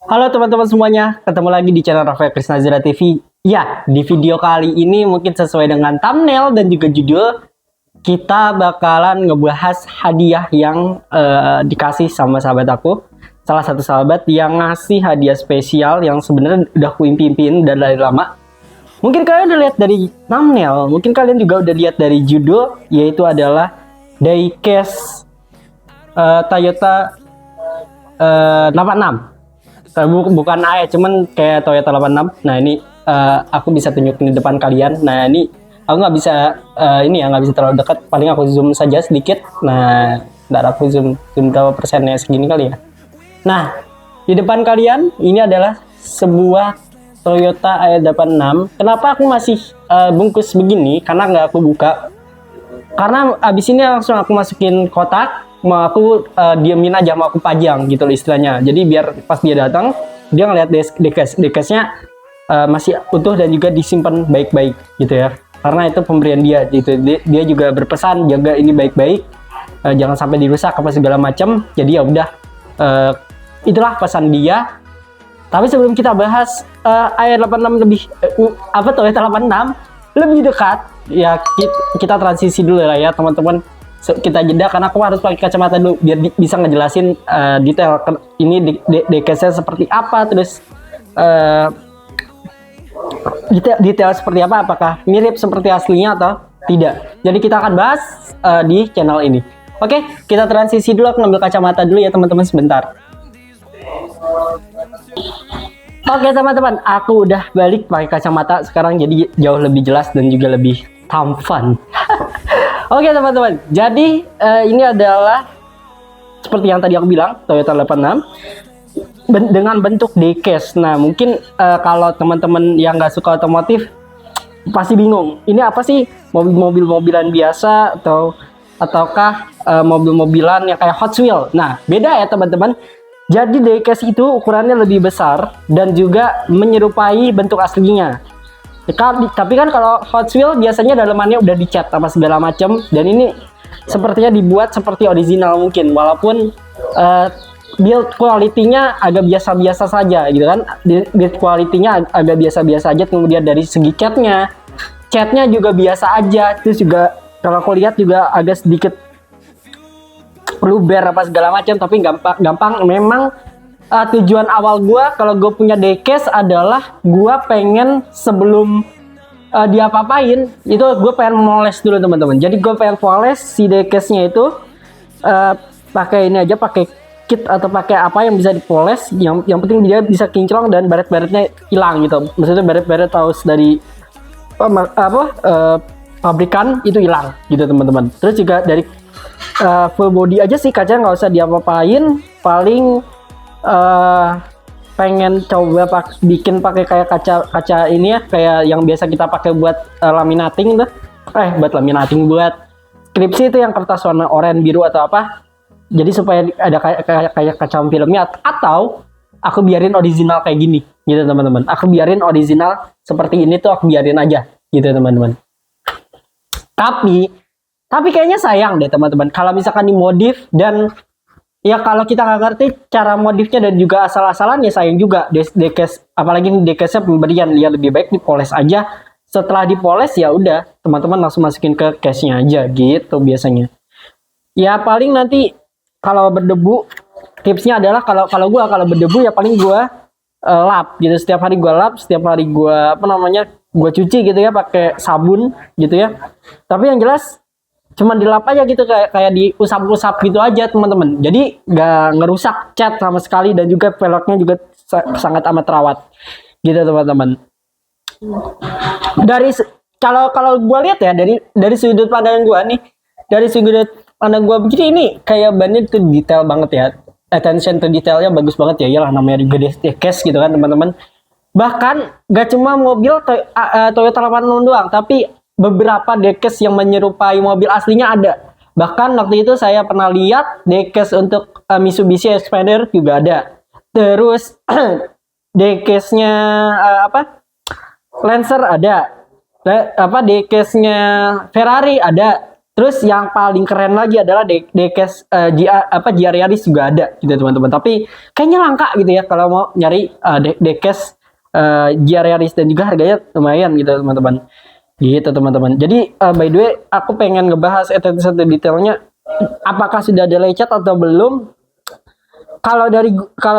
Halo teman-teman semuanya, ketemu lagi di channel Rafael Krisnazira TV. Ya, di video kali ini mungkin sesuai dengan thumbnail dan juga judul, kita bakalan ngebahas hadiah yang dikasih sama sahabat aku. Salah satu sahabat yang ngasih hadiah spesial yang sebenarnya udah aku impiin dari lama. Mungkin kalian udah lihat dari thumbnail, mungkin kalian juga udah lihat dari judul, yaitu adalah diecast Toyota 86. Bukan AE, cuman kayak Toyota 86. Nah ini aku bisa tunjukin di depan kalian. Nah ini aku nggak bisa nggak bisa terlalu dekat. Paling aku zoom saja sedikit. Nah, ntar aku zoom berapa persennya, segini kali ya. Nah, di depan kalian ini adalah sebuah Toyota AE86. Kenapa aku masih bungkus begini? Karena nggak aku buka. Karena abis ini langsung aku masukin kotak. Mau aku diemin aja, mau aku pajang gitu loh istilahnya. Jadi biar pas dia datang, dia ngeliat dekesnya masih utuh dan juga disimpan baik-baik gitu ya. Karena itu pemberian dia gitu. Dia juga berpesan jaga ini baik-baik, jangan sampai dirusak apa segala macam. Jadi ya udah, itulah pesan dia. Tapi sebelum kita bahas AE86 lebih Toyota 86 lebih dekat, ya kita transisi dulu lah ya teman-teman. Kita jeda karena aku harus pakai kacamata dulu biar bisa ngejelasin detail ini dekesnya seperti apa, terus detail seperti apa, apakah mirip seperti aslinya atau tidak. Jadi kita akan bahas di channel ini. Oke, kita transisi dulu, aku ngambil kacamata dulu ya teman-teman sebentar. Oke teman-teman, aku udah balik pakai kacamata sekarang, jadi jauh lebih jelas dan juga lebih tampan. Oke teman-teman, jadi ini adalah seperti yang tadi aku bilang, Toyota 86 dengan bentuk diecast. Nah mungkin kalau teman-teman yang nggak suka otomotif pasti bingung, ini apa sih, mobil-mobilan biasa ataukah mobil-mobilan yang kayak Hot Wheels? Nah beda ya teman-teman. Jadi diecast itu ukurannya lebih besar dan juga menyerupai bentuk aslinya. Tapi kan kalau Hot Wheels biasanya dalamannya udah dicat sama segala macam, dan ini sepertinya dibuat seperti original mungkin, walaupun build quality-nya agak biasa-biasa saja gitu kan. Build quality-nya agak biasa-biasa aja, kemudian dari segi catnya juga biasa aja. Terus juga kalau aku lihat juga agak sedikit luber apa segala macam, tapi gampang. Memang tujuan awal gue kalau gue punya diecast adalah gue pengen sebelum dia apa-apain itu gue pengen moles dulu teman-teman. Jadi gue pengen moles si diecastnya itu pakai ini aja, pakai kit atau pakai apa yang bisa dipoles, yang penting dia bisa kinclong dan baret-baretnya hilang gitu. Maksudnya baret-baret paus dari pabrikan itu hilang gitu teman-teman. Terus juga dari full body aja sih, kaca nggak usah diapa-apain. Paling pengen coba bikin pakai kayak kaca ini ya, kayak yang biasa kita pakai buat laminating tuh. Buat laminating, buat skripsi itu yang kertas warna oranye, biru atau apa. Jadi supaya ada kayak kaca filmnya, atau aku biarin original kayak gini gitu teman-teman. Aku biarin original seperti ini tuh, aku biarin aja gitu teman-teman. Tapi kayaknya sayang deh teman-teman kalau misalkan dimodif, dan ya kalau kita nggak ngerti cara modifnya dan juga asal-asalan, ya sayang juga diecast. Apalagi diecastnya pemberian, ya lebih baik dipoles aja. Setelah dipoles ya udah teman-teman langsung masukin ke case-nya aja gitu biasanya. Ya paling nanti kalau berdebu, tipsnya adalah kalau berdebu ya paling gue lap gitu. Setiap hari gue lap, setiap hari gue gue cuci gitu ya pakai sabun gitu ya. Tapi yang jelas cuman dilap aja gitu, kayak diusap-usap gitu aja teman-teman. Jadi nggak ngerusak cat sama sekali, dan juga velgnya juga sangat amat rawat gitu teman-teman. Dari kalau gue lihat ya, dari sudut pandangan gue nih, dari sudut pandang gue begini, ini kayak bannya itu detail banget ya, attention to detailnya bagus banget ya. Iyalah namanya juga diecast gitu kan teman-teman. Bahkan gak cuma mobil Toyota 86 doang, tapi beberapa diecast yang menyerupai mobil aslinya ada. Bahkan waktu itu saya pernah lihat diecast untuk Mitsubishi Expander juga ada. Terus diecastnya Lancer ada. Diecastnya Ferrari ada. Terus yang paling keren lagi adalah Dekes GR Yaris juga ada gitu teman-teman. Tapi kayaknya langka gitu ya kalau mau nyari Dekes GR Yaris, dan juga harganya lumayan gitu teman-teman. Gitu teman-teman. Jadi by the way aku pengen ngebahas satu detailnya, apakah sudah ada lecet atau belum. Kalau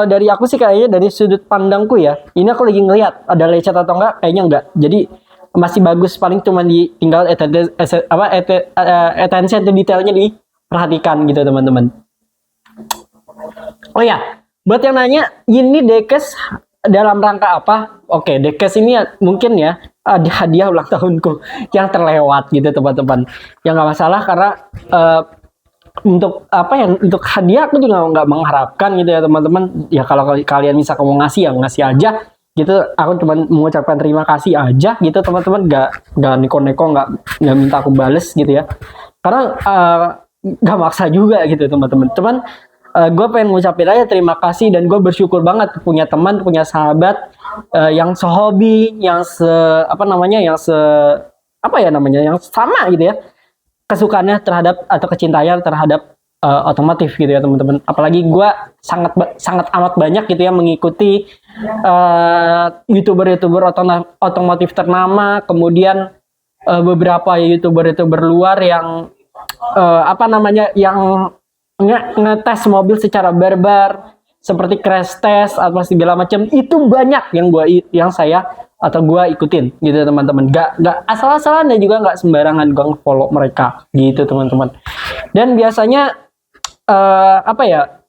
dari aku sih kayaknya dari sudut pandangku ya, ini aku lagi ngelihat ada lecet atau enggak, kayaknya enggak. Jadi masih bagus, paling cuma tinggal attention to detailnya diperhatikan gitu teman-teman. Oh ya, buat yang nanya ini Dekes dalam rangka apa? Oke, Dekes ini mungkin ya ada hadiah ulang tahunku yang terlewat gitu teman-teman. Ya nggak masalah, karena untuk apa ya, untuk hadiah aku juga nggak mengharapkan gitu ya teman-teman. Ya kalau kalian bisa kamu ngasih ya ngasih aja gitu. Aku cuma mengucapkan terima kasih aja gitu teman-teman, nggak neko-neko, nggak minta aku bales gitu ya, karena nggak maksa juga gitu teman-teman. Cuman gue pengen ngucapin aja terima kasih, dan gue bersyukur banget punya teman, punya sahabat yang sehobi, yang yang sama gitu ya, kesukaannya terhadap atau kecintanya terhadap otomotif gitu ya teman-teman. Apalagi gue sangat amat banyak gitu ya mengikuti youtuber otomotif ternama, kemudian beberapa youtuber luar yang yang ngetes mobil secara barbar, seperti crash test atau segala macam. Itu banyak yang saya atau gue ikutin gitu teman-teman. Gak asal-asalan, dan juga nggak sembarangan gue follow mereka gitu teman-teman. Dan biasanya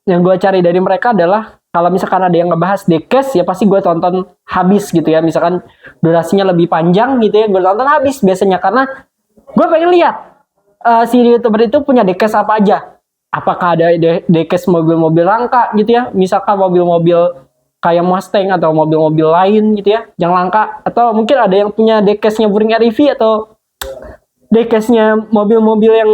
yang gue cari dari mereka adalah kalau misalkan ada yang ngebahas Dekes, ya pasti gue tonton habis gitu ya. Misalkan durasinya lebih panjang gitu ya, gue tonton habis biasanya, karena gue pengen lihat si youtuber itu punya Dekes apa aja. Apakah ada Dekes mobil-mobil langka gitu ya, misalkan mobil-mobil kayak Mustang atau mobil-mobil lain gitu ya yang langka, atau mungkin ada yang punya Dekesnya Wuring REV, atau Dekesnya mobil-mobil yang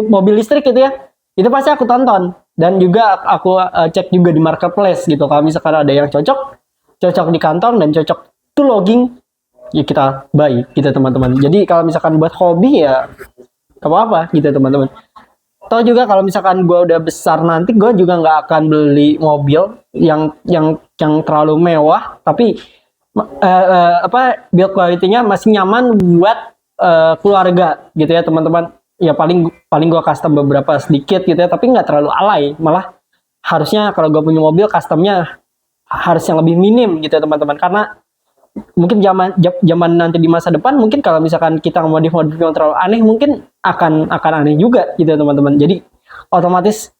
mobil listrik gitu ya. Itu pasti aku tonton, dan juga aku cek juga di marketplace gitu. Kalau misalkan ada yang cocok di kantong dan cocok to logging, ya kita buy gitu teman-teman. Jadi kalau misalkan buat hobi ya apa-apa gitu teman-teman. Atau juga kalau misalkan gue udah besar nanti, gue juga nggak akan beli mobil yang terlalu mewah, tapi build quality-nya masih nyaman buat keluarga gitu ya teman-teman. Ya paling gue custom beberapa sedikit gitu ya, tapi nggak terlalu alay. Malah harusnya kalau gue punya mobil customnya harus yang lebih minim gitu ya teman-teman, karena mungkin zaman nanti di masa depan, mungkin kalau misalkan kita modif yang terlalu aneh, mungkin akan aneh juga gitu teman-teman. Jadi otomatis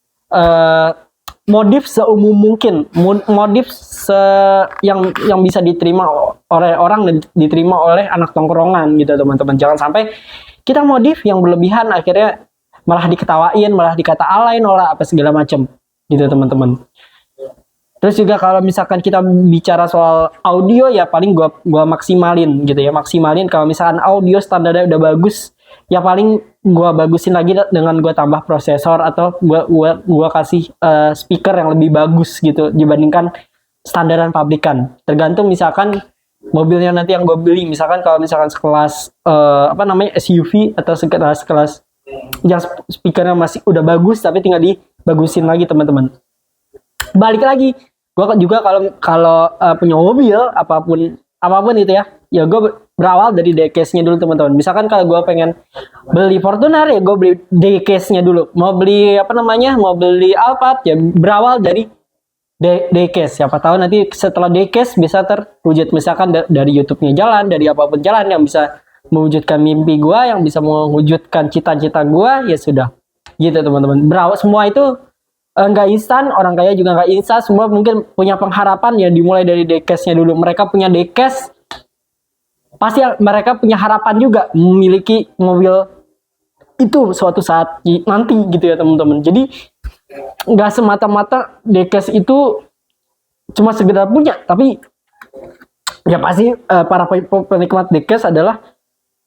modif seumum mungkin, modif yang bisa diterima oleh orang dan diterima oleh anak tongkrongan gitu teman-teman. Jangan sampai kita modif yang berlebihan, akhirnya malah diketawain, malah dikata alay, nolak apa segala macam gitu teman-teman. Terus juga kalau misalkan kita bicara soal audio, ya paling gua maksimalin gitu ya, maksimalin. Kalau misalkan audio standarnya udah bagus, ya paling gua bagusin lagi dengan gua tambah prosesor, atau gua kasih speaker yang lebih bagus gitu dibandingkan standaran pabrikan. Tergantung misalkan mobilnya nanti yang gue beli, misalkan kalau misalkan sekelas SUV, atau sekelas yang speakernya masih udah bagus tapi tinggal dibagusin lagi teman-teman. Balik lagi, gue juga kalau punya mobil apapun itu ya gue berawal dari Dekesnya dulu teman-teman. Misalkan kalau gue pengen beli Fortuner, ya gue beli Dekesnya dulu. Mau beli Alphard, ya berawal dari Dekes. Siapa tahu nanti setelah Dekes bisa terwujud, misalkan dari YouTube-nya jalan, dari apapun jalan yang bisa mewujudkan mimpi gue, yang bisa mewujudkan cita-cita gue, ya sudah gitu teman-teman. Berawal semua itu nggak instan, orang kaya juga nggak instan. Semua mungkin punya pengharapan, ya dimulai dari Dekesnya dulu. Mereka punya Dekes, pasti mereka punya harapan juga memiliki mobil itu suatu saat nanti gitu ya teman-teman. Jadi nggak semata-mata Dekes itu cuma sekedar punya, tapi ya pasti para penikmat Dekes adalah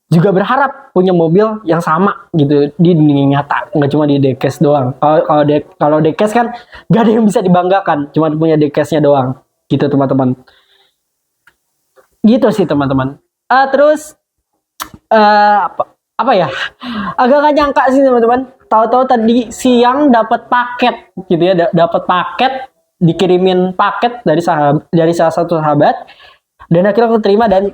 juga berharap punya mobil yang sama gitu di dunia nyata, nggak cuma di Dekes doang. Kalau Dekes kan gak ada yang bisa dibanggakan, cuma punya Dekesnya doang gitu teman-teman. Gitu sih teman-teman. Terus apa ya, agak gak nyangka sih teman-teman. Tahu-tahu tadi siang dapat paket gitu ya, dapat paket, dikirimin paket dari salah satu sahabat, dan akhirnya aku terima dan